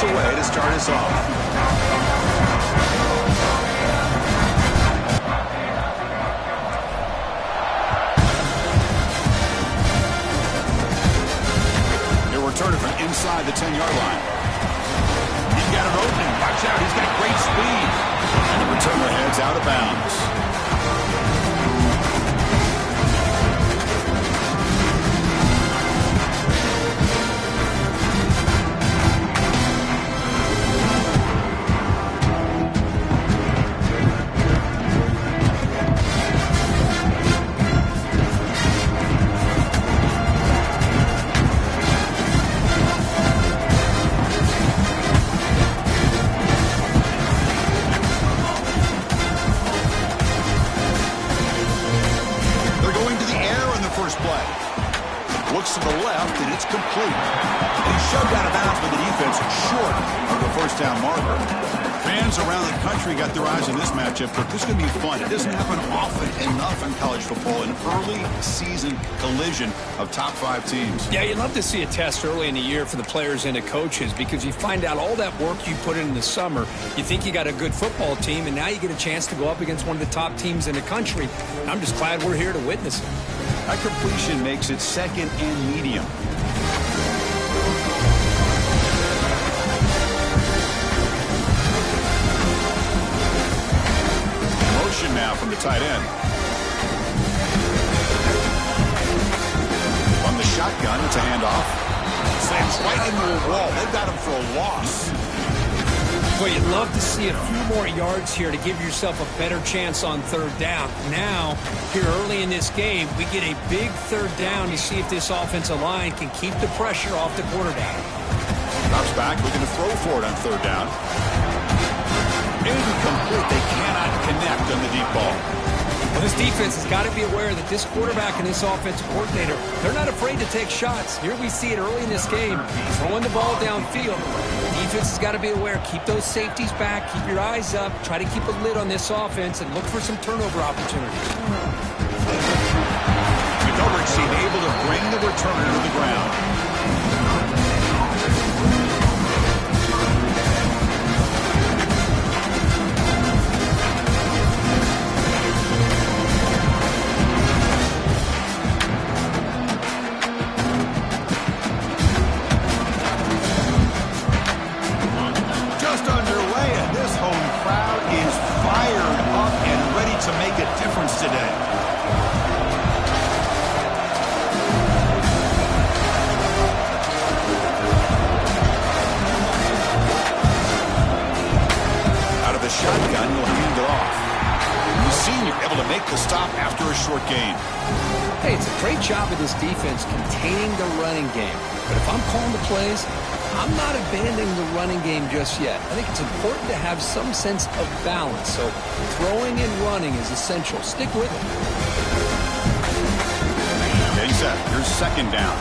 away to start us off. Turner from inside the 10-yard line. He's got an opening. Watch out. He's got great speed. And the returner heads out of bounds. To the left, and it's complete. And he shoved out of bounds with the defense short of the first down marker. Fans around the country got their eyes on this matchup, but this is going to be fun. It doesn't happen often enough in college football, an early season collision of top 5 teams. Yeah, you'd love to see a test early in the year for the players and the coaches because you find out all that work you put in the summer. You think you got a good football team, and now you get a chance to go up against one of the top teams in the country. I'm just glad we're here to witness it. That completion makes it second and medium. Motion now from the tight end. From the shotgun, it's a handoff. Slams right into a wall. They've got him for a loss. Well, you'd love to see a few more yards here to give yourself a better chance on third down. Now, here early in this game, we get a big third down to see if this offensive line can keep the pressure off the quarterback. Drops back, looking to throw for it on third down. Incomplete. They cannot connect on the deep ball. Well, this defense has got to be aware that this quarterback and this offensive coordinator, they're not afraid to take shots. Here we see it early in this game, throwing the ball downfield. The defense has got to be aware. Keep those safeties back. Keep your eyes up. Try to keep a lid on this offense and look for some turnover opportunities. McGovern seemed able to bring the returner to the ground. To make a difference today. Out of the shotgun, he'll hand it off. The senior able to make the stop after a short gain. Hey, it's a great job of this defense containing the running game. But if I'm calling the plays, I'm not abandoning the running game just yet. I think it's important to have some sense of balance. So throwing and running is essential. Stick with it. Getting set. Here's second down.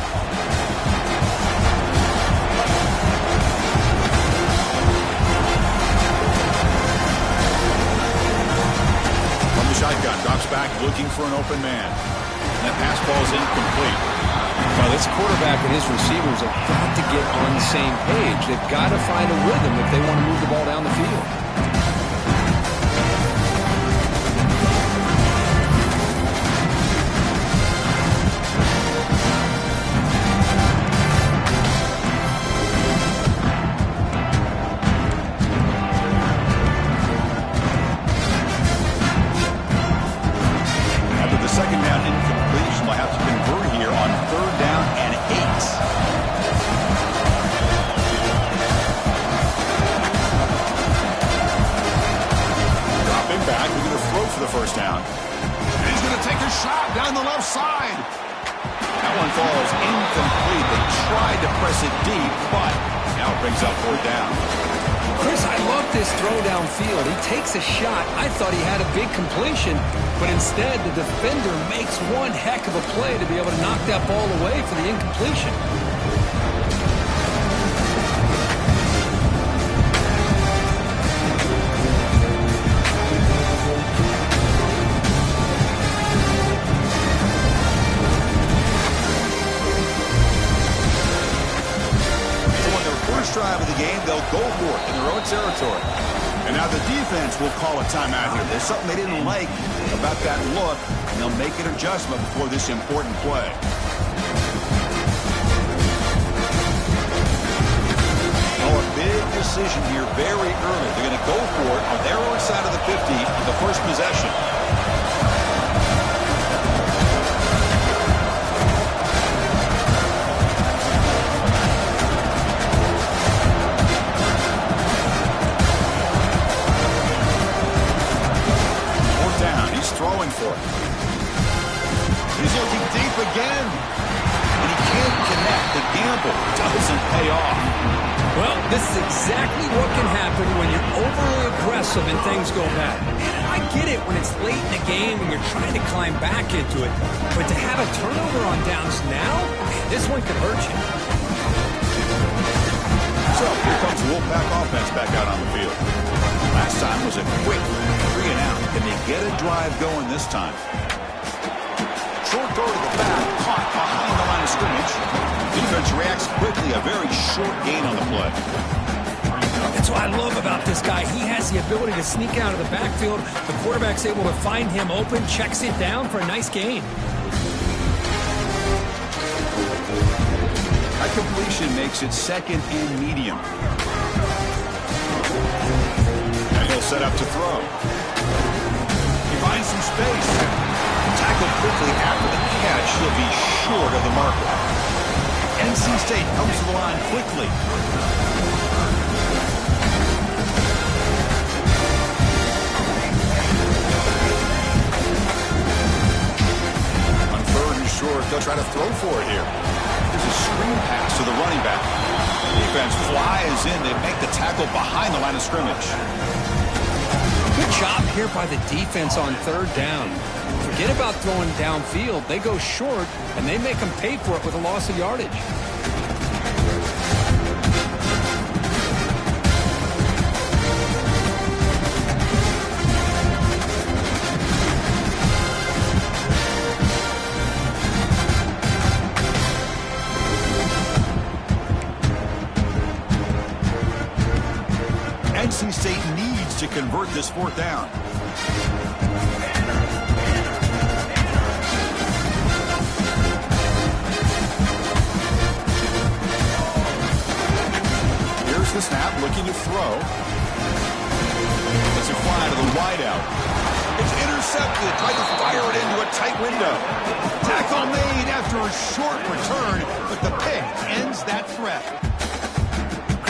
From the shotgun, drops back, looking for an open man. And that pass ball is incomplete. Well, this quarterback and his receivers have got to get on the same page. They've got to find a rhythm if they want to move the ball down the field. After the second down incompletion, they'll have to convert here on third down and 8. Dropping back, we're going to throw for the first down. And he's going to take a shot down the left side. That one falls incomplete. They tried to press it deep, but now it brings up fourth down. Chris, I love this throw downfield. He takes a shot. I thought he had a big completion, but instead the defender makes one heck of a play to be able to knock that ball away for the incompletion. drive of the game, they'll go for it in their own territory. And now the defense will call a timeout here. There's something they didn't like about that look, and they'll make an adjustment before this important play. Oh, a big decision here very early. They're going to go for it on their own side of the 50 on the first possession. Throwing for it. He's looking deep again. And he can't connect. The gamble doesn't pay off. Well, this is exactly what can happen when you're overly aggressive and things go bad. And I get it when it's late in the game and you're trying to climb back into it. But to have a turnover on downs now, man, this one could hurt you. So here comes the Wolfpack offense back out on the field. Last time was a quick 3 and out. Can they get a drive going this time? Short throw to the back, caught behind the line of scrimmage. Defense reacts quickly, a very short gain on the play. That's what I love about this guy. He has the ability to sneak out of the backfield. The quarterback's able to find him open, checks it down for a nice gain. That completion makes it second and medium. He'll set up to throw. He finds some space. Tackled quickly after the catch. He'll be short of the marker. NC State comes to the line quickly. On third and short, they'll try to throw for it here. There's a screen pass to the running back. Defense flies in. They make the tackle behind the line of scrimmage. Good job here by the defense on third down. Forget about throwing downfield. They go short, and they make them pay for it with a loss of yardage. NC State needs to convert this fourth down. Here's the snap, looking to throw. It's a fly to the wideout. It's intercepted. Tried to fire it into a tight window. Tackle made after a short return, but the pick ends that threat.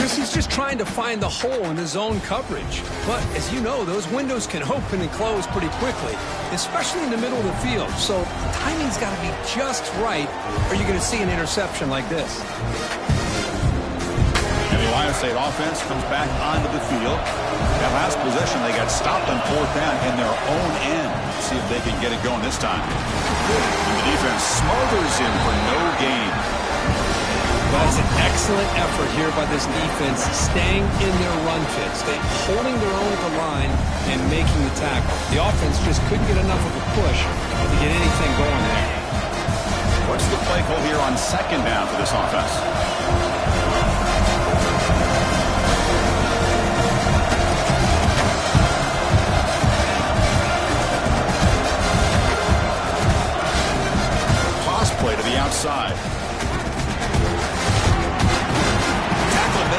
He's just trying to find the hole in his own coverage. But as you know, those windows can open and close pretty quickly, especially in the middle of the field. So timing's got to be just right, or you're going to see an interception like this. And the Ohio State offense comes back onto the field. That last possession, they got stopped on fourth down in their own end. See if they can get it going this time. And the defense smothers him for no gain. That's an excellent effort here by this defense, staying in their run fit, holding their own at the line and making the tackle. The offense just couldn't get enough of a push to get anything going there. What's the play call here on second down for this offense? Toss play to the outside.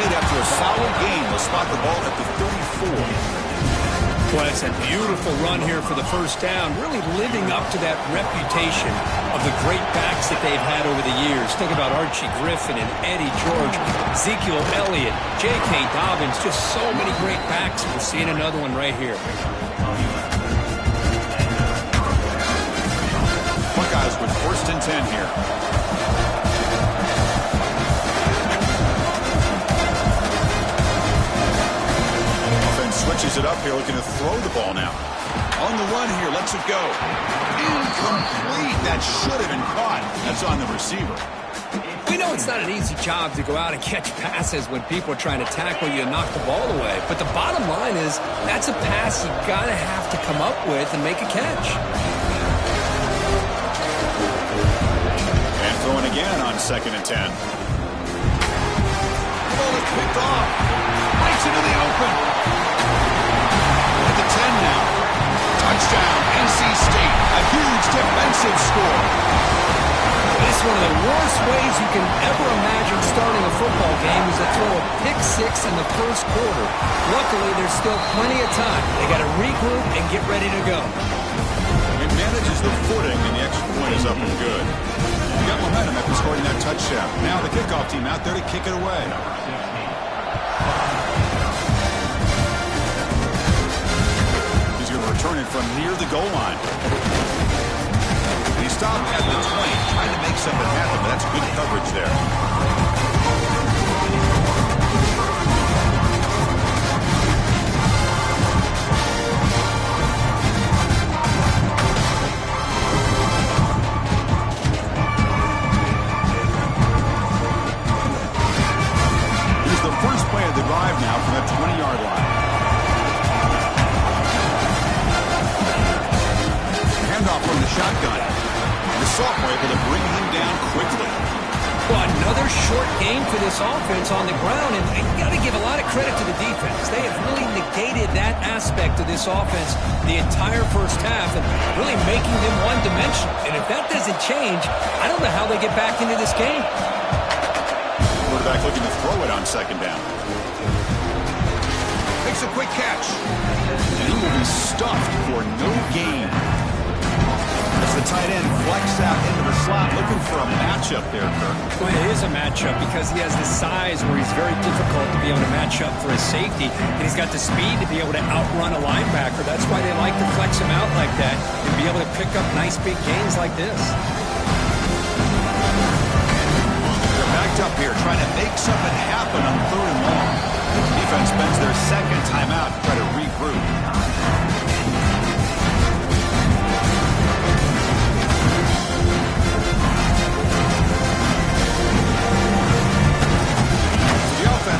After a solid game, they'll spot the ball at the 34. Well, it's a beautiful run here for the first down, really living up to that reputation of the great backs that they've had over the years. Think about Archie Griffin and Eddie George, Ezekiel Elliott, J.K. Dobbins, just so many great backs. We're seeing another one right here. Buckeyes with first and 10 here. Switches it up here, looking to throw the ball now. On the run here, lets it go. Incomplete. That should have been caught. That's on the receiver. We know it's not an easy job to go out and catch passes when people are trying to tackle you and knock the ball away. But the bottom line is, that's a pass you gotta have to come up with and make a catch. And throwing again on second and 10. Ball is picked Touchdown, NC State. A huge defensive score. It's one of the worst ways you can ever imagine starting a football game is to throw a pick six in the first quarter. Luckily, there's still plenty of time. They got to regroup and get ready to go. It manages the footing, and the extra point is up and good. He got momentum after scoring that touchdown. Now the kickoff team out there to kick it away. He's going to return it from near the goal line. He stopped at the 20, trying to make something happen, but that's good coverage there. Here's the first play of the drive now from that 20-yard line. Handoff from the shotgun. The sophomore able to bring him down quickly. Well, another short game for this offense on the ground, and you got to give a lot of credit to the defense. They have really negated that aspect of this offense the entire first half and really making them one-dimensional. And if that doesn't change, I don't know how they get back into this game. Quarterback looking to throw it on second down. Makes a quick catch. And he will be stuffed for no gain. As the tight end flex out into the slot, looking for a matchup there, Kirk. Well, it is a matchup because he has the size where he's very difficult to be able to match up for his safety, and he's got the speed to be able to outrun a linebacker. That's why they like to flex him out like that and be able to pick up nice big gains like this. They're backed up here, trying to make something happen on third and long. Defense spends their second timeout to try to regroup.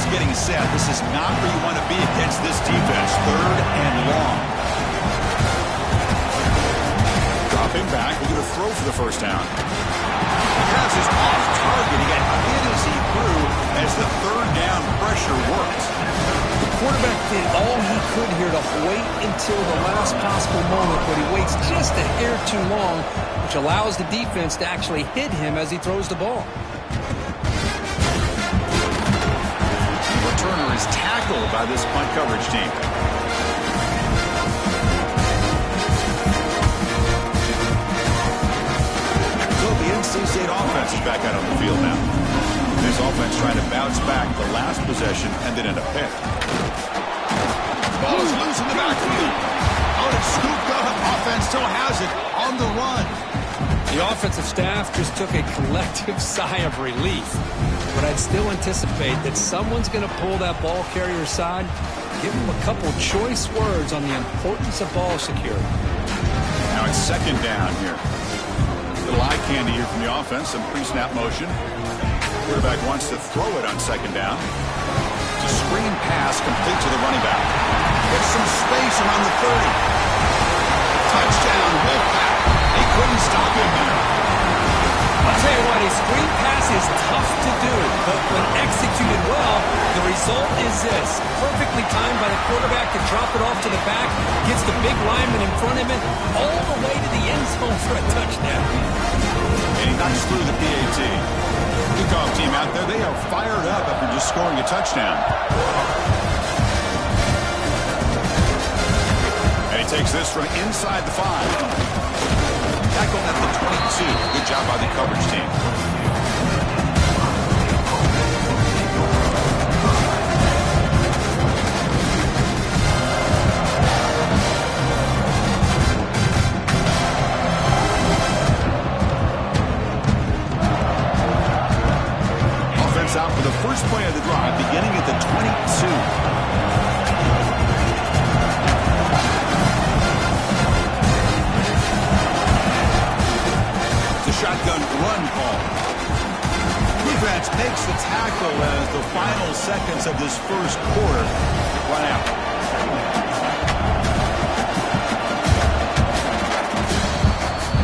Getting set. This is not where you want to be against this defense. Third and long. Dropping back. We're going to throw for the first down. He has his off target. He got hit as he grew as the third down pressure worked. The quarterback did all he could here to wait until the last possible moment, but he waits just a hair too long, which allows the defense to actually hit him as he throws the ball. Turner is tackled by this punt coverage team. So the NC State offense is back out on the field now. This offense trying to bounce back the last possession and then end a pick. Ball is loose in the backfield. Oh, it's scooped up. Offense still has it on the run. The offensive staff just took a collective sigh of relief. But I'd still anticipate that someone's going to pull that ball carrier side, give him a couple choice words on the importance of ball security. Now it's second down here. Little eye candy here from the offense, some pre-snap motion. Quarterback wants to throw it on second down. It's a screen pass complete to the running back. Gets some space around the 30. Touchdown, Wolfpack. They couldn't stop him there. I'll tell you what, a screen pass is tough to do, but when executed well, the result is this. Perfectly timed by the quarterback to drop it off to the back, gets the big lineman in front of him, all the way to the end zone for a touchdown. And he knocks through the PAT. Kickoff team out there, they are fired up after just scoring a touchdown. And he takes this from inside the 5. Tackle at the 22. Good job by the coverage team. Offense out for the first play of the drive, beginning at the 22. Shotgun run call. Defense makes the tackle as the final seconds of this first quarter run out.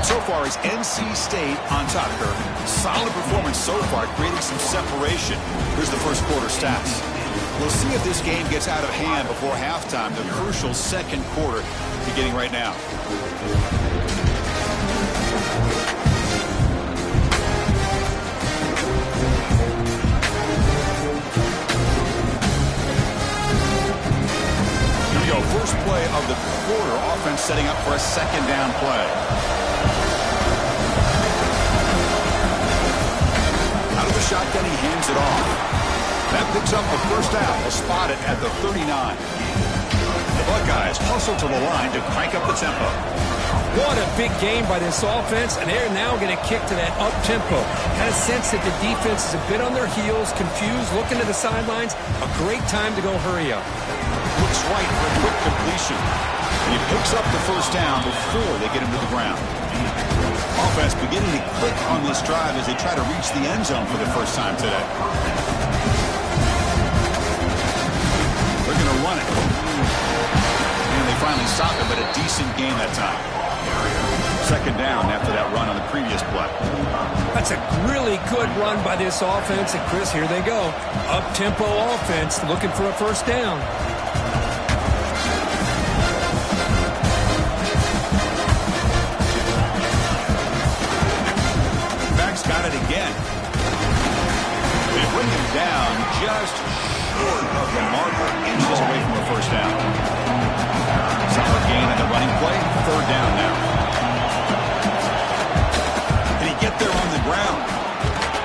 So far as NC State on top, Kirk. Solid performance so far, creating some separation. Here's the first quarter stats. We'll see if this game gets out of hand before halftime. The crucial second quarter beginning right now. Here we go. First play of the quarter. Offense setting up for a second down play. Out of the shotgun, he hands it off. That picks up a first down. Will spot it at the 39. The Buckeyes hustle to the line to crank up the tempo. What a big game by this offense, and they're now going to kick to that up-tempo. Kind of sense that the defense is a bit on their heels, confused, looking to the sidelines. A great time to go hurry up. Looks right for a quick completion. And he picks up the first down before they get him to the ground. Offense beginning to click on this drive as they try to reach the end zone for the first time today. They're going to run it. And they finally stop it, but a decent game that time. Second down after that run on the previous play. That's a really good run by this offense. And, Chris, here they go. Up-tempo offense looking for a first down. Got it again. They bring him down just short of the marker, inches away from a first down. Solid gain on the running play. Third down now. Can he get there on the ground?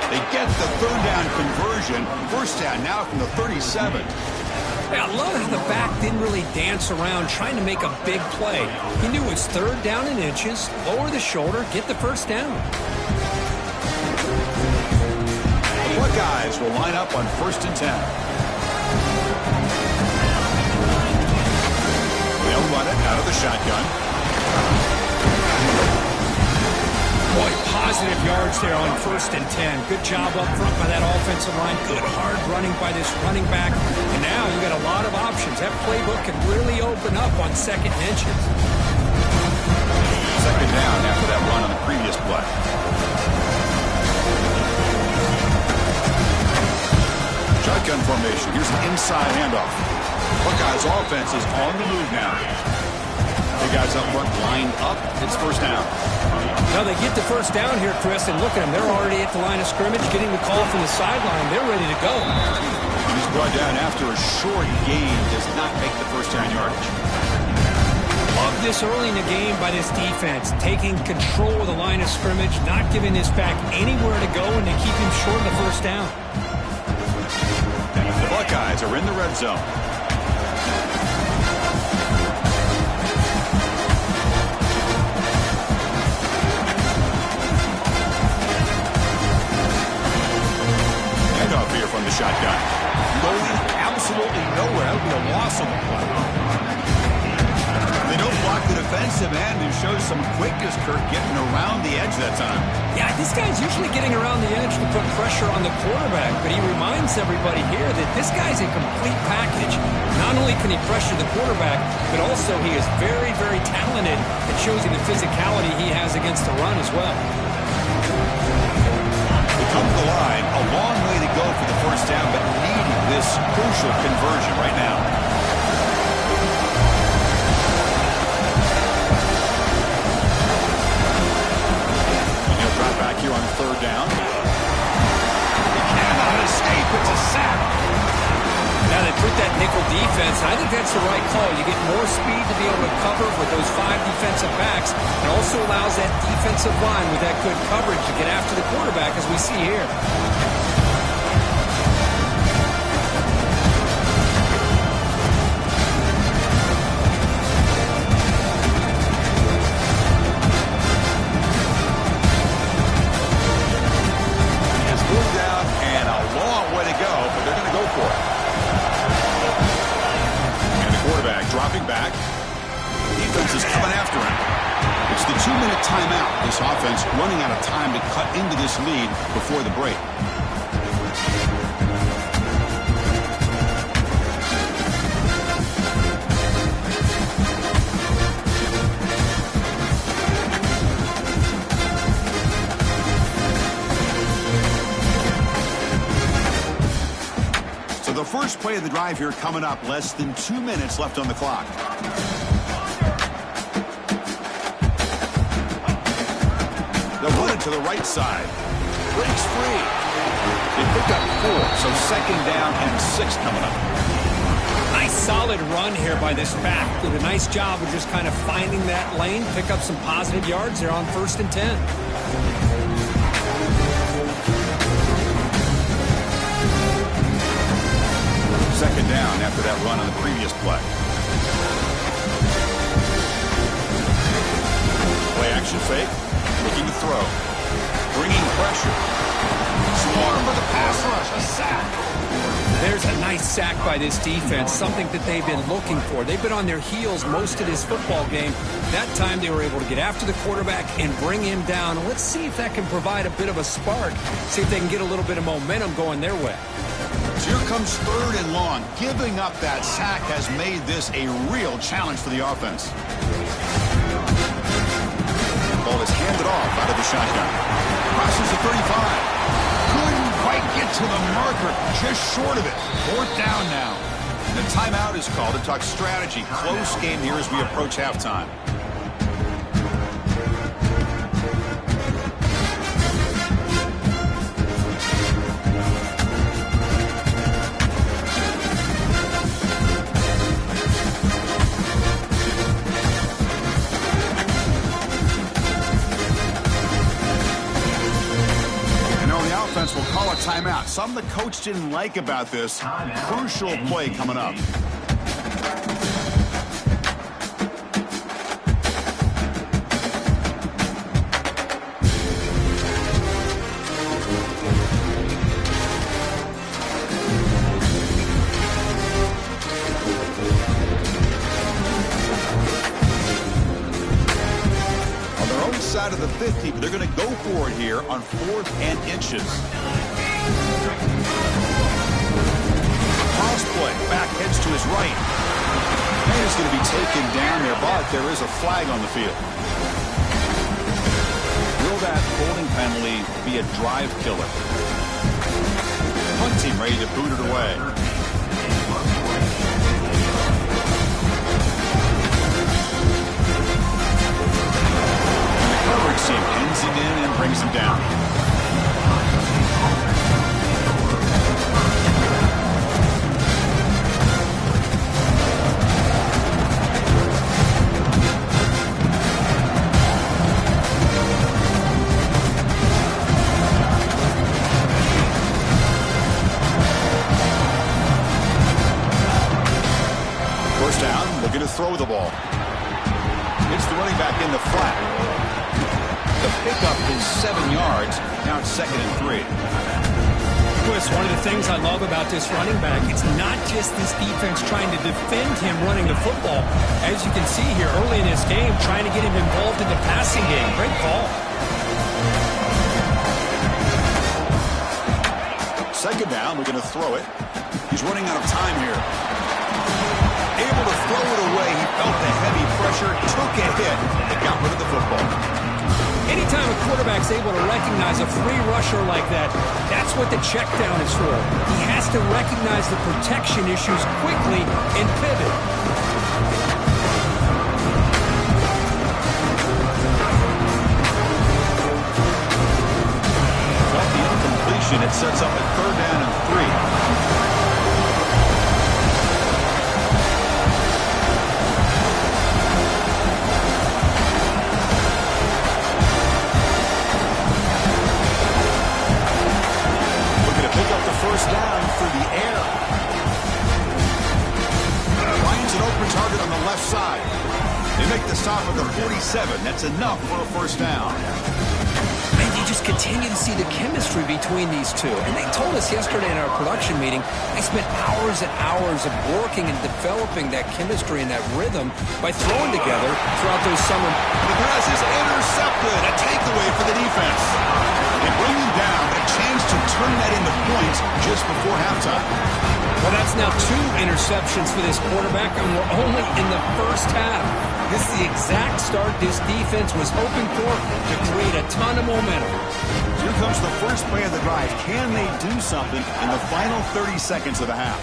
They get the third down conversion. First down now from the 37. Yeah, I love how the back didn't really dance around trying to make a big play. He knew it was third down in inches, lower the shoulder, get the first down. Buckeyes will line up on 1st and 10. They'll run it out of the shotgun. Boy, positive yards there on 1st and 10. Good job up front by that offensive line. Good hard running by this running back. And now you got a lot of options. That playbook can really open up on 2nd and inches. Second down after that run on the previous play. Shotgun formation. Here's an inside handoff. Buckeyes offense is on the move now. The guys up front lined up. It's first down. Now they get the first down here, Chris, and look at them. They're already at the line of scrimmage, getting the call from the sideline. They're ready to go. And he's brought down after a short gain. Does not make the first down yardage. Love this early in the game by this defense. Taking control of the line of scrimmage, not giving this back anywhere to go, and they keep him short of the first down. The Buckeyes are in the red zone. Handoff here from the shotgun. Going absolutely nowhere. That would be a loss on the play. They don't block the defensive end and show some quickness, Kirk, getting around the edge that time. Yeah, this guy's usually getting around the edge to put pressure on the quarterback, but he reminds everybody here that this guy's a complete package. Not only can he pressure the quarterback, but also he is very, very talented. It shows you the physicality he has against the run as well. They come to the line, a long way to go for the first down, but needing this crucial conversion right now. Back here on third down. He cannot escape. It's a sack. Now they put that nickel defense, and I think that's the right call. You get more speed to be able to cover with those 5 defensive backs. It also allows that defensive line with that good coverage to get after the quarterback, as we see here. Dropping back. Defense is coming after him. It's the 2-minute timeout. This offense running out of time to cut into this lead before the break. So the first first play of the drive here coming up. Less than 2 minutes left on the clock. They'll run it to the right side. Breaks free. They picked up 4, so second down and 6 coming up. Nice solid run here by this back. Did a nice job of just kind of finding that lane, pick up some positive yards there on 1st and 10. Second down after that run on the previous play. Play action fake. Looking to throw. Bringing pressure. Swarm for the pass rush. A sack. There's a nice sack by this defense, something that they've been looking for. They've been on their heels most of this football game. That time they were able to get after the quarterback and bring him down. Let's see if that can provide a bit of a spark. See if they can get a little bit of momentum going their way. So here comes 3rd and long. Giving up that sack has made this a real challenge for the offense. Ball is handed off out of the shotgun. Crosses the 35. Couldn't quite get to the marker. Just short of it. 4th down now. And the timeout is called to talk strategy. Close game here as we approach halftime. Will call a timeout. Something the coach didn't like about this. Crucial play coming up. On their own side of the 50, but they're going to go for it here on 4th and inches. Cross play. Back heads to his right. And he's going to be taken down there, but there is a flag on the field. Will that holding penalty be a drive killer? Punt team ready to boot it away. And the coverage team pins him in and brings him down. Looking to throw the ball. It's the running back in the flat. The pickup is 7 yards. Now it's 2nd and 3. Chris, one of the things I love about this running back, it's not just this defense trying to defend him running the football. As you can see here early in this game, trying to get him involved in the passing game. Great call. 2nd down, we're going to throw it. He's running out of time here. Able to throw it away. He felt the heavy pressure, took a hit, and got rid of the football. Anytime a quarterback's able to recognize a free rusher like that, that's what the check down is for. He has to recognize the protection issues quickly and pivot. Well, the incompletion, it sets up a 3rd down and 3. First down through the air. Finds an open target on the left side. They make the stop at the 47. That's enough for a first down. And you just continue to see the chemistry between these two. And they told us yesterday in our production meeting, they spent hours and hours of working and developing that chemistry and that rhythm by throwing together throughout those summer. The pass is intercepted. A takeaway for the defense. They bring him down. A chance to turn that into points just before halftime. Well, that's now 2 interceptions for this quarterback, and we're only in the first half. This is the exact start this defense was hoping for to create a ton of momentum. Here comes the first play of the drive. Can they do something in the final 30 seconds of the half?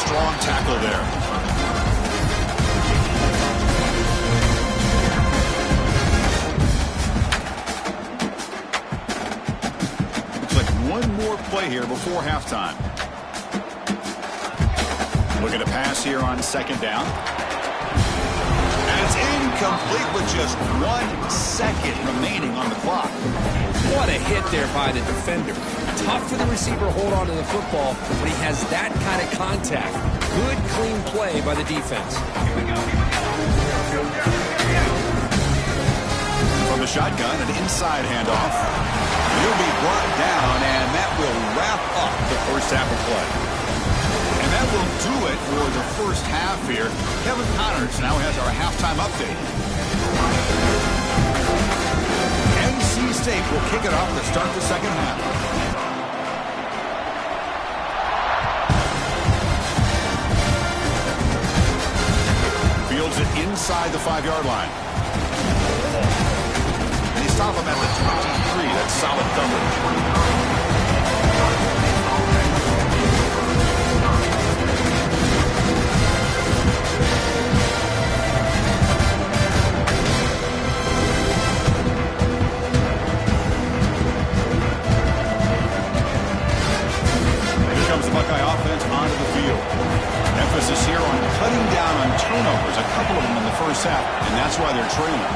strong tackle there. Looks like one more play here before halftime. Looking to pass here on second down. And it's incomplete with just 1 second remaining on the clock. What a hit there by the defender. Tough for the receiver to hold on to the football when he has that kind of contact. Good, clean play by the defense. From the shotgun, an inside handoff. He'll be brought down, and that will wrap up the first half of play. And that will do it for the first half here. Kevin Connors now has our halftime update. NC State will kick it off to start the second half. Fields it inside the 5-yard line. And he stopped him at the 23. That's solid coverage. Buckeye offense onto the field. Emphasis here on cutting down on turnovers, a couple of them in the first half, and that's why they're trailing.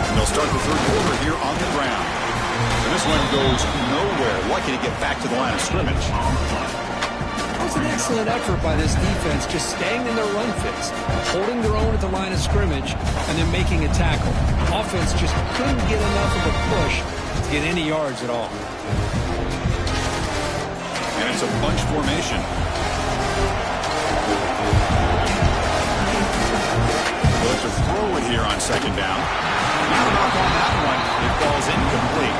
And they'll start the third quarter here on the ground. And this one goes nowhere. Lucky to get back to the line of scrimmage. That was an excellent effort by this defense, just staying in their run fits, holding their own at the line of scrimmage, and then making a tackle. Offense just couldn't get enough of a push to get any yards at all. And it's a bunch formation. Look to throw it here on second down. Not enough on that one. It falls incomplete.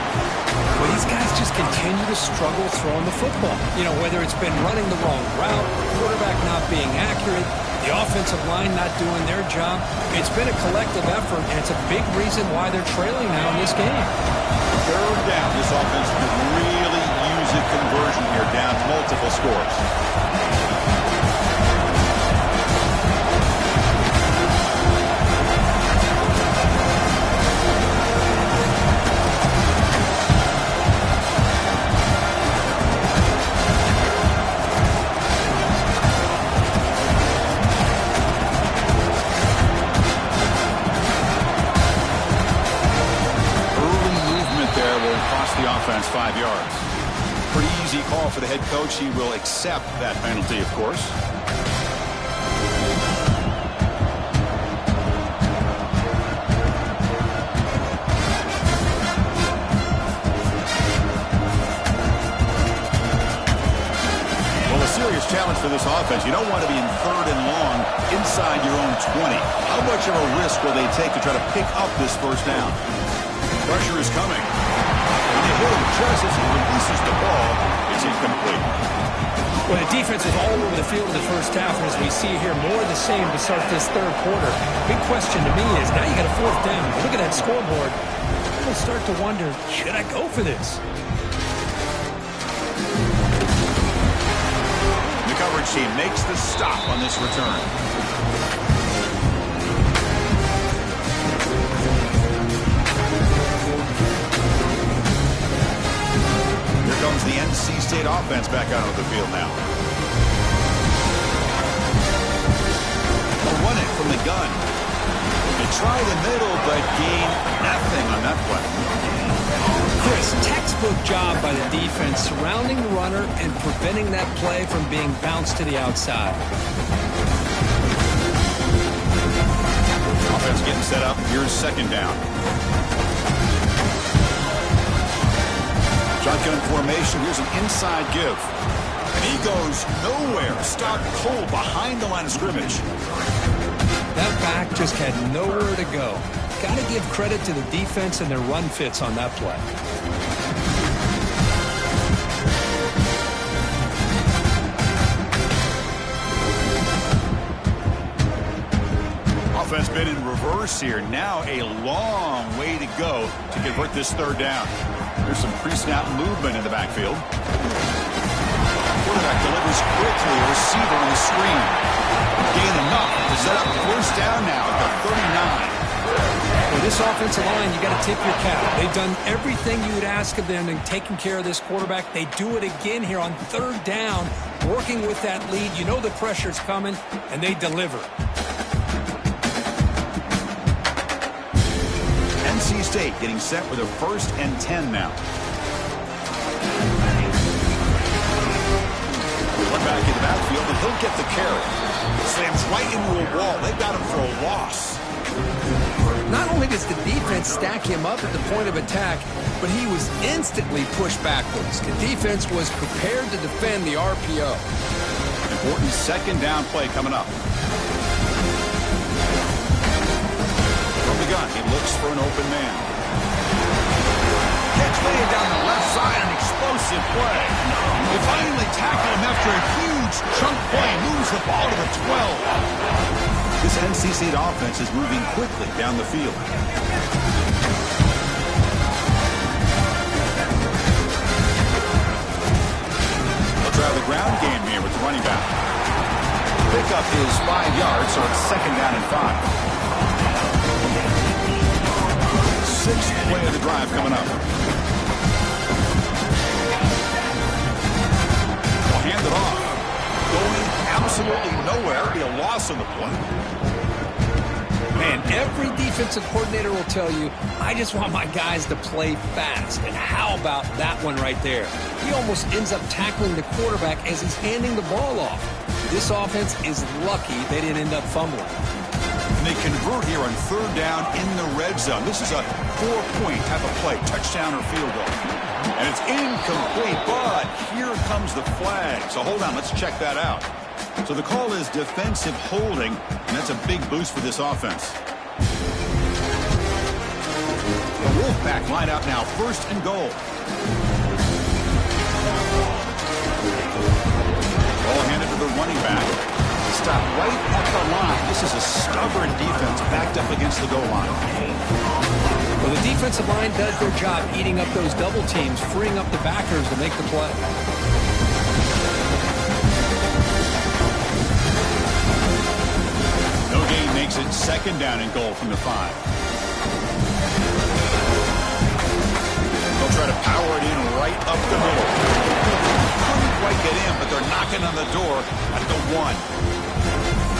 Well, these guys just continue to struggle throwing the football. You know, whether it's been running the wrong route, quarterback not being accurate, the offensive line not doing their job. It's been a collective effort, and it's a big reason why they're trailing now in this game. Third down. This offense could really use a conversion here, down multiple scores. Offense 5 yards. Pretty easy call for the head coach. He will accept that penalty, of course. Well, a serious challenge for this offense. You don't want to be in third and long inside your own 20. How much of a risk will they take to try to pick up this first down? Pressure is coming. Hit him just as he releases the ball. It's incomplete. Well, the defense is all over the field in the first half, and as we see here, more of the same to start this third quarter. Big question to me is, now you got a fourth down. Look at that scoreboard. People start to wonder, should I go for this? The coverage team makes the stop on this return. Comes the NC State offense back out of the field now. They'll run it from the gun. They try the middle, but gain nothing on that play. Chris, textbook job by the defense surrounding the runner and preventing that play from being bounced to the outside. Offense getting set up. Here's second down. Shotgun formation. Here's an inside give. And he goes nowhere. Stopped cold behind the line of scrimmage. That back just had nowhere to go. Got to give credit to the defense and their run fits on that play. Offense been in reverse. reverse here. Now a long way to go to convert this third down. There's some pre-snap movement in the backfield. Quarterback delivers quickly. A receiver on the screen. Gain enough to set up first down now at the 39. With this offensive line, you got to tip your cap. They've done everything you would ask of them in taking care of this quarterback. They do it again here on third down, working with that lead. You know the pressure's coming, and they deliver. NC State getting set with a 1st and 10 now. One back in the backfield, and he'll get the carry. Slams right into a wall. They've got him for a loss. Not only does the defense stack him up at the point of attack, but he was instantly pushed backwards. The defense was prepared to defend the RPO. Important second down play coming up. From the gun, he looks for an open man. Catch laying down the left side, an explosive play. They finally tackle him after a huge chunk play. Moves the ball to the 12. This NC State offense is moving quickly down the field. They'll try the ground game here with the running back. Pickup is 5 yards, so it's second down and 5. 6th play of the drive coming up. They'll hand it off. Going absolutely nowhere. Be a loss on the play. Man, every defensive coordinator will tell you, I just want my guys to play fast. And how about that one right there? He almost ends up tackling the quarterback as he's handing the ball off. This offense is lucky they didn't end up fumbling. And they convert here on third down in the red zone. This is a 4-point type of play, touchdown or field goal. And it's incomplete, but here comes the flag. So hold on, let's check that out. So the call is defensive holding, and that's a big boost for this offense. The Wolfpack line up now, 1st and goal. Ball handed to the running back. Stop right at the line. This is a stubborn defense backed up against the goal line. Well, the defensive line does their job eating up those double teams, freeing up the backers to make the play. No gain makes it second down and goal from the 5. They'll try to power it in right up the middle. Couldn't quite get in, but they're knocking on the door at the 1.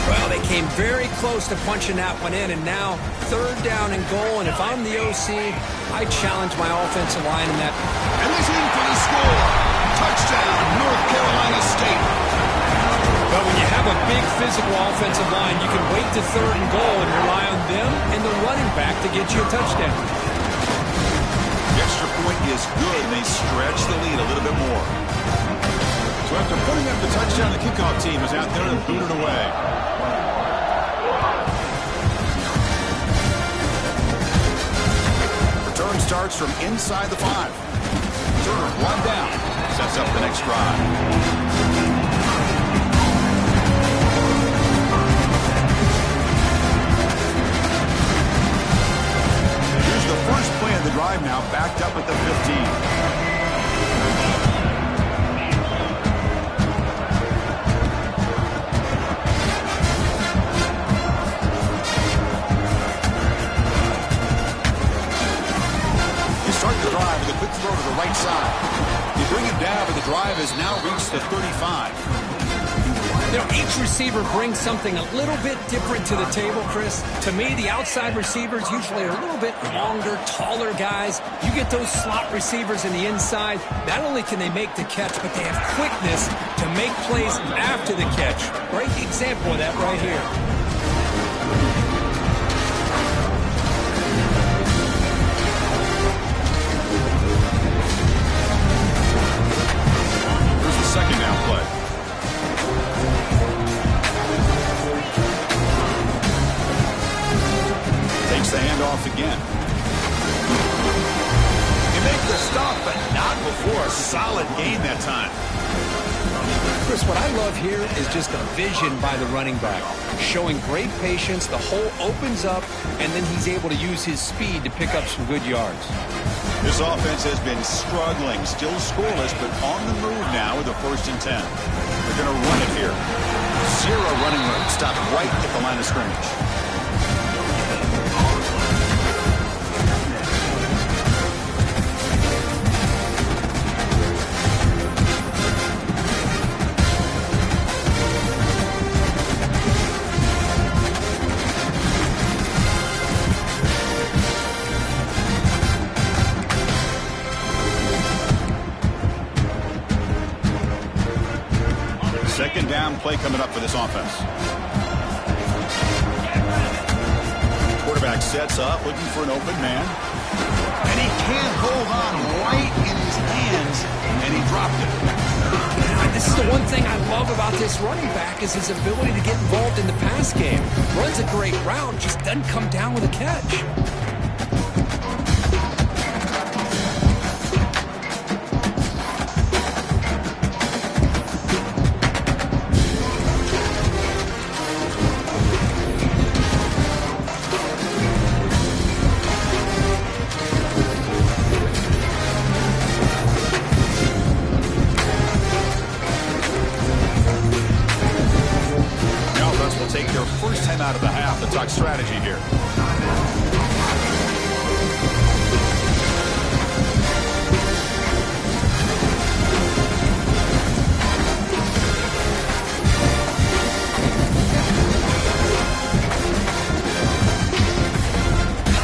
Well, they came very close to punching that one in, and now third down and goal. And if I'm the OC, I challenge my offensive line in that. And he's in for the score. Touchdown, North Carolina State. But when you have a big physical offensive line, you can wait to third and goal and rely on them and the running back to get you a touchdown. The extra point is good, and they stretch the lead a little bit more. So after putting up the touchdown, the kickoff team is out there to boot it away. Return starts from inside the 5. Turner, 1 down. Sets up the next drive. Here's the first play of the drive now, backed up at the 15. Throw to the right side. You bring him down, but the drive has now reached the 35. You know, each receiver brings something a little bit different to the table, Chris. To me, the outside receivers usually are a little bit longer, taller guys. You get those slot receivers in the inside. Not only can they make the catch, but they have quickness to make plays after the catch. Great example of that right here. Second down play. Takes the handoff again. You make the stop, but not before a solid gain that time. Chris, what I love here is just the vision by the running back, showing great patience. The hole opens up, and then he's able to use his speed to pick up some good yards. This offense has been struggling, still scoreless, but on the move now with a 1st and 10. They're going to run it here. 0 running room, stopped right at the line of scrimmage. Second down play coming up for this offense. Quarterback sets up, looking for an open man. And he can't hold on right in his hands, and he dropped it. This is the one thing I love about this running back is his ability to get involved in the pass game. Runs a great route, just doesn't come down with a catch. Out of the half, the talk strategy here.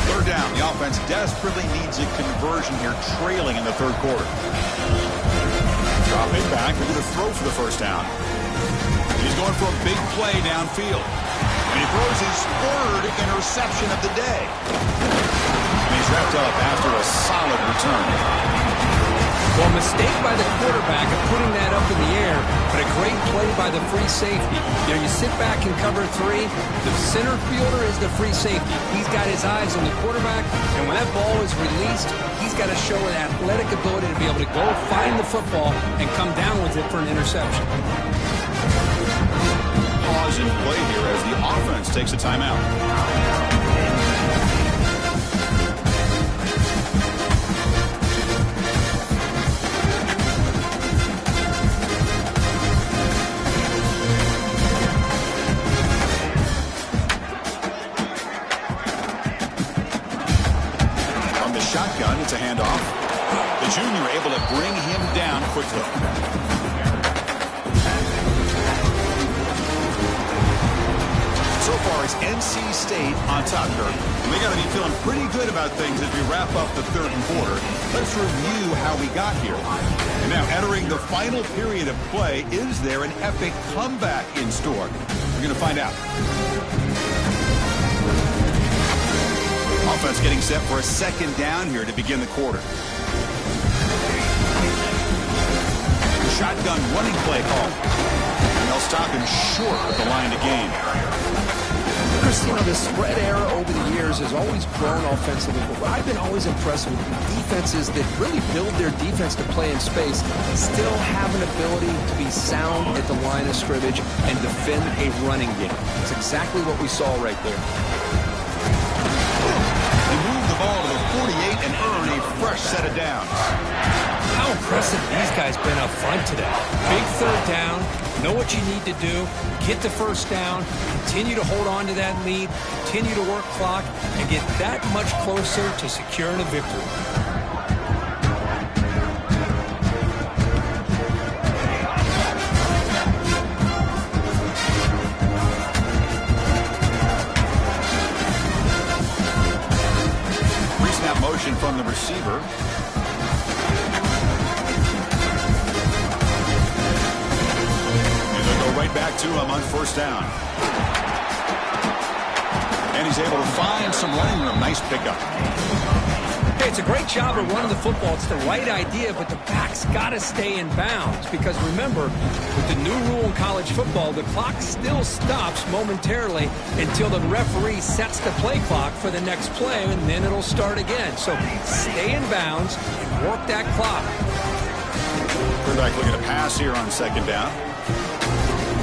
Third down, the offense desperately needs a conversion here, trailing in the 3rd quarter. Dropping back, they're going to throw for the 1st down. He's going for a big play downfield. And he throws his 3rd interception of the day. And he's wrapped up after a solid return. Well, a mistake by the quarterback of putting that up in the air, but a great play by the free safety. You know, you sit back and cover 3. The center fielder is the free safety. He's got his eyes on the quarterback, and when that ball is released, he's got to show an athletic ability to be able to go find the football and come down with it for an interception. Pause in play here as the offense takes a timeout. From the shotgun, it's a handoff. The junior able to bring him down quickly. So far, it's NC State on top, Kirk. We got to be feeling pretty good about things as we wrap up the 3rd quarter. Let's review how we got here. And now, entering the final period of play, is there an epic comeback in store? We're going to find out. Offense getting set for a 2nd down here to begin the quarter. Shotgun running play call. And they'll stop him short of the line to gain. Chris, you know, the spread era over the years has always grown offensively, but what I've been always impressed with defenses that really build their defense to play in space still have an ability to be sound at the line of scrimmage and defend a running game. It's exactly what we saw right there. They move the ball to the 48 and earn a fresh set of downs. How impressive these guys been up front today. Big 3rd down, know what you need to do, get the 1st down, continue to hold on to that lead, continue to work clock, and get that much closer to securing a victory. Pre-snap motion from the receiver. Right back to him on 1st down. And he's able to find some running room. Nice pickup. Hey, it's a great job of running the football. It's the right idea, but the back's got to stay in bounds. Because remember, with the new rule in college football, the clock still stops momentarily until the referee sets the play clock for the next play, and then it'll start again. So stay in bounds and work that clock. Quarterback looking to pass here on second down.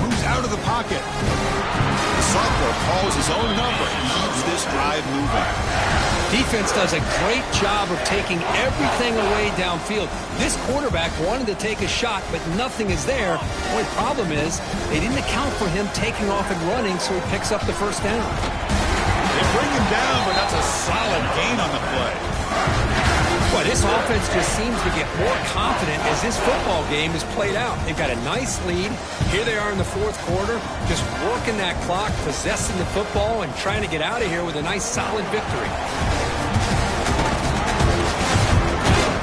Moves out of the pocket. The sophomore calls his own number and keeps this drive moving. Defense does a great job of taking everything away downfield. This quarterback wanted to take a shot, but nothing is there. The only problem is they didn't account for him taking off and running, so he picks up the first down. They bring him down, but that's a solid gain on the play. Well, this offense just seems to get more confident as this football game is played out. They've got a nice lead. Here they are in the fourth quarter, just working that clock, possessing the football, and trying to get out of here with a nice, solid victory.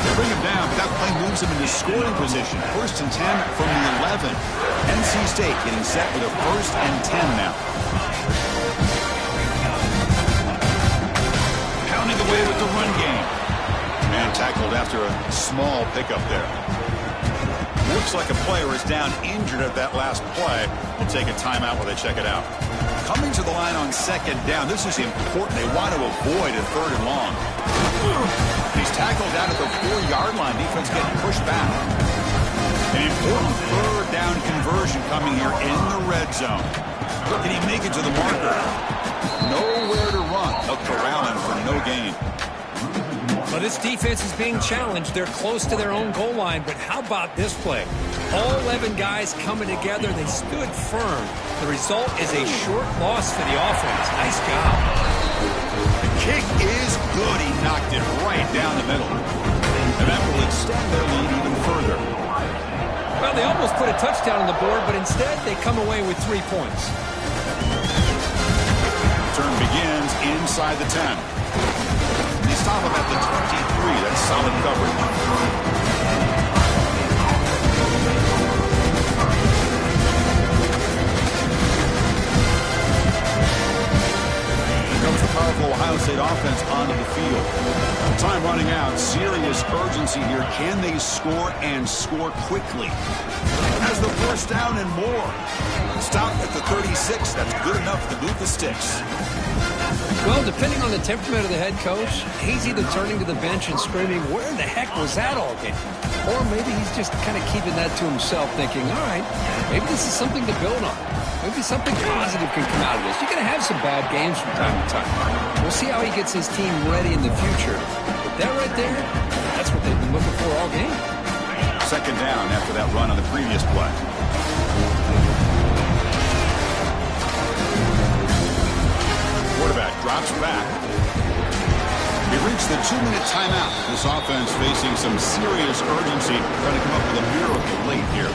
They bring him down, but that play moves him into scoring position. First and 10 from the 11. NC State getting set with a first and 10 now. Pounding away with the run game. Man tackled after a small pickup there. Looks like a player is down injured at that last play. We'll take a timeout while they check it out. Coming to the line on second down. This is important. They want to avoid a third and long. He's tackled down at the 4-yard line. Defense getting pushed back. An important third down conversion coming here in the red zone. Can he make it to the marker? Nowhere to run. They'll corral him for no gain. Well, this defense is being challenged. They're close to their own goal line, but how about this play? All 11 guys coming together. They stood firm. The result is a short loss for the offense. Nice job. The kick is good. He knocked it right down the middle. And that will extend their lead even further. Well, they almost put a touchdown on the board, but instead they come away with 3 points. Turn begins inside the 10. They stop him at the 23. That's solid coverage. Here comes the powerful Ohio State offense onto the field. Time running out. Serious urgency here. Can they score and score quickly? Has the first down and more. Stop at the 36. That's good enough to move the sticks. Well, depending on the temperament of the head coach, he's either turning to the bench and screaming, where the heck was that all game? Or maybe he's just kind of keeping that to himself, thinking, all right, maybe this is something to build on. Maybe something positive can come out of this. You're going to have some bad games from time to time. We'll see how he gets his team ready in the future. But that right there, that's what they've been looking for all game. Second down after that run on the previous play. Quarterback drops back. We reached the 2-minute timeout. This offense facing some serious urgency, trying to come up with a miracle late here.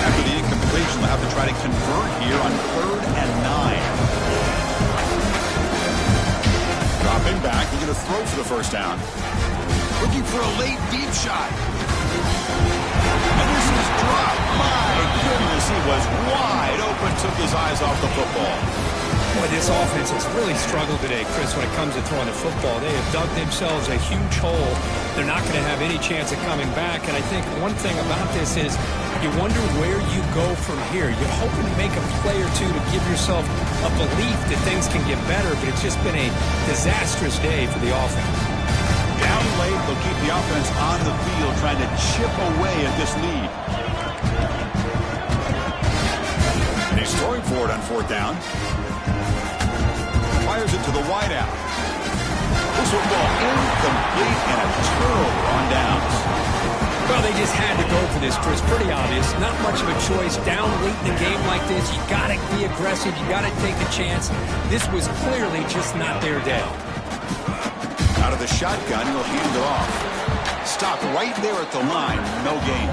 After the incompletion, they'll have to try to convert here on 3rd and 9. Dropping back, he's going to throw for the first down. Looking for a late deep shot. And this is dropped. My goodness, he was wide open, took his eyes off the football. Boy, this offense has really struggled today, Chris, when it comes to throwing the football. They have dug themselves a huge hole. They're not going to have any chance of coming back. And I think one thing about this is you wonder where you go from here. You're hoping to make a play or two to give yourself a belief that things can get better, but it's just been a disastrous day for the offense. Down late, they'll keep the offense on the field, trying to chip away at this lead. And he's throwing for it on 4th down. Fires it to the wideout. This will go incomplete and a turnover on downs. Well, they just had to go for this, Chris. Pretty obvious. Not much of a choice. Down late in a game like this, you got to be aggressive. You got to take a chance. This was clearly just not their day. Out of the shotgun, he'll hand it off. Stopped right there at the line. No gain.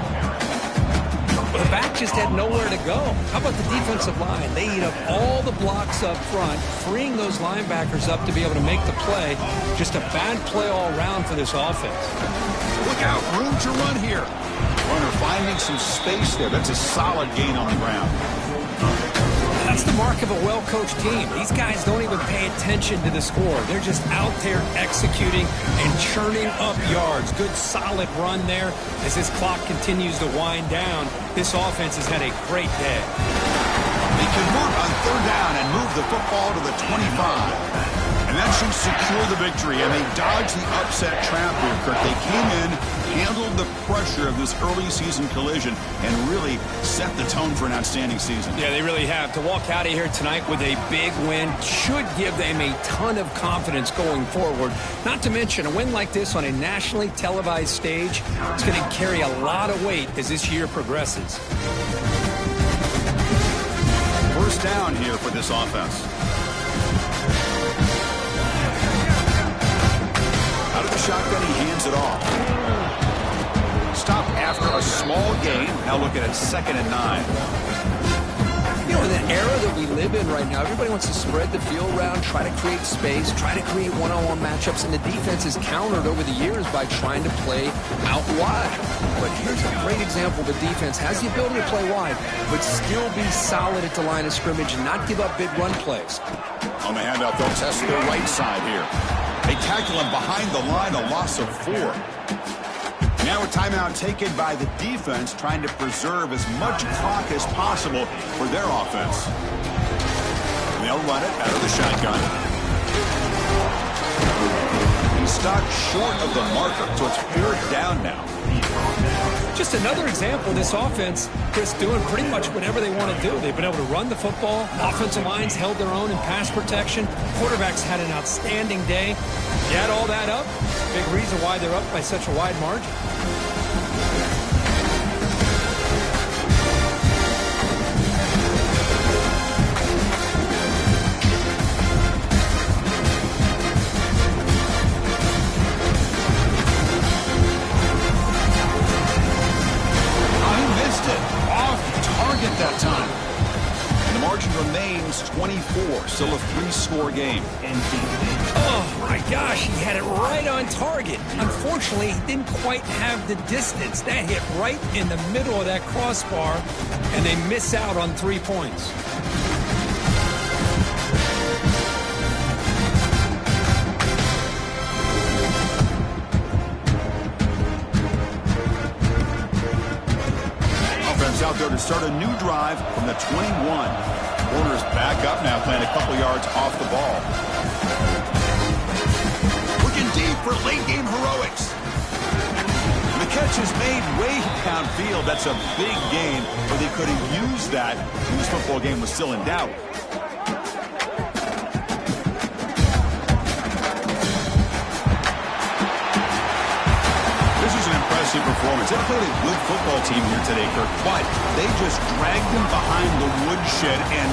Well, the back just had nowhere to go. How about the defensive line? They eat up all the blocks up front, freeing those linebackers up to be able to make the play. Just a bad play all around for this offense. Look out, room to run here. Runner finding some space there. That's a solid gain on the ground. That's the mark of a well-coached team. These guys don't even pay attention to the score. They're just out there executing and churning up yards. Good, solid run there. As this clock continues to wind down, this offense has had a great day. They convert on third down and move the football to the 25. And that should secure the victory, and they dodged the upset trap here, Kirk. They came in, handled the pressure of this early season collision, and really set the tone for an outstanding season. Yeah, they really have. To walk out of here tonight with a big win should give them a ton of confidence going forward. Not to mention, a win like this on a nationally televised stage is going to carry a lot of weight as this year progresses. First down here for this offense. Out of the shotgun, he hands it off. Stop after a small gain. Now looking at 2nd and 9. You know, in the era that we live in right now, everybody wants to spread the field around, try to create space, try to create one-on-one matchups, and the defense is countered over the years by trying to play out wide. But here's a great example. The defense has the ability to play wide, but still be solid at the line of scrimmage and not give up big run plays. On the handout, they'll test the right side here. They tackle him behind the line, a loss of 4. Now a timeout taken by the defense, trying to preserve as much clock as possible for their offense. They'll run it out of the shotgun. He's stopped short of the marker, so it's 4th down now. Just another example of this offense, Chris, doing pretty much whatever they want to do. They've been able to run the football. Offensive lines held their own in pass protection. Quarterbacks had an outstanding day. You add all that up, big reason why they're up by such a wide margin. That time. And the margin remains 24, still a 3-score game. Oh my gosh, he had it right on target. Unfortunately, he didn't quite have the distance. That hit right in the middle of that crossbar, and they miss out on 3 points. Out there to start a new drive from the 21. Warner's back up now, playing a couple yards off the ball. Looking deep for late-game heroics. The catch is made way downfield. That's a big gain, but they could have used that when this football game was still in doubt. Performance. They played a good football team here today, Kirk, but they just dragged them behind the woodshed and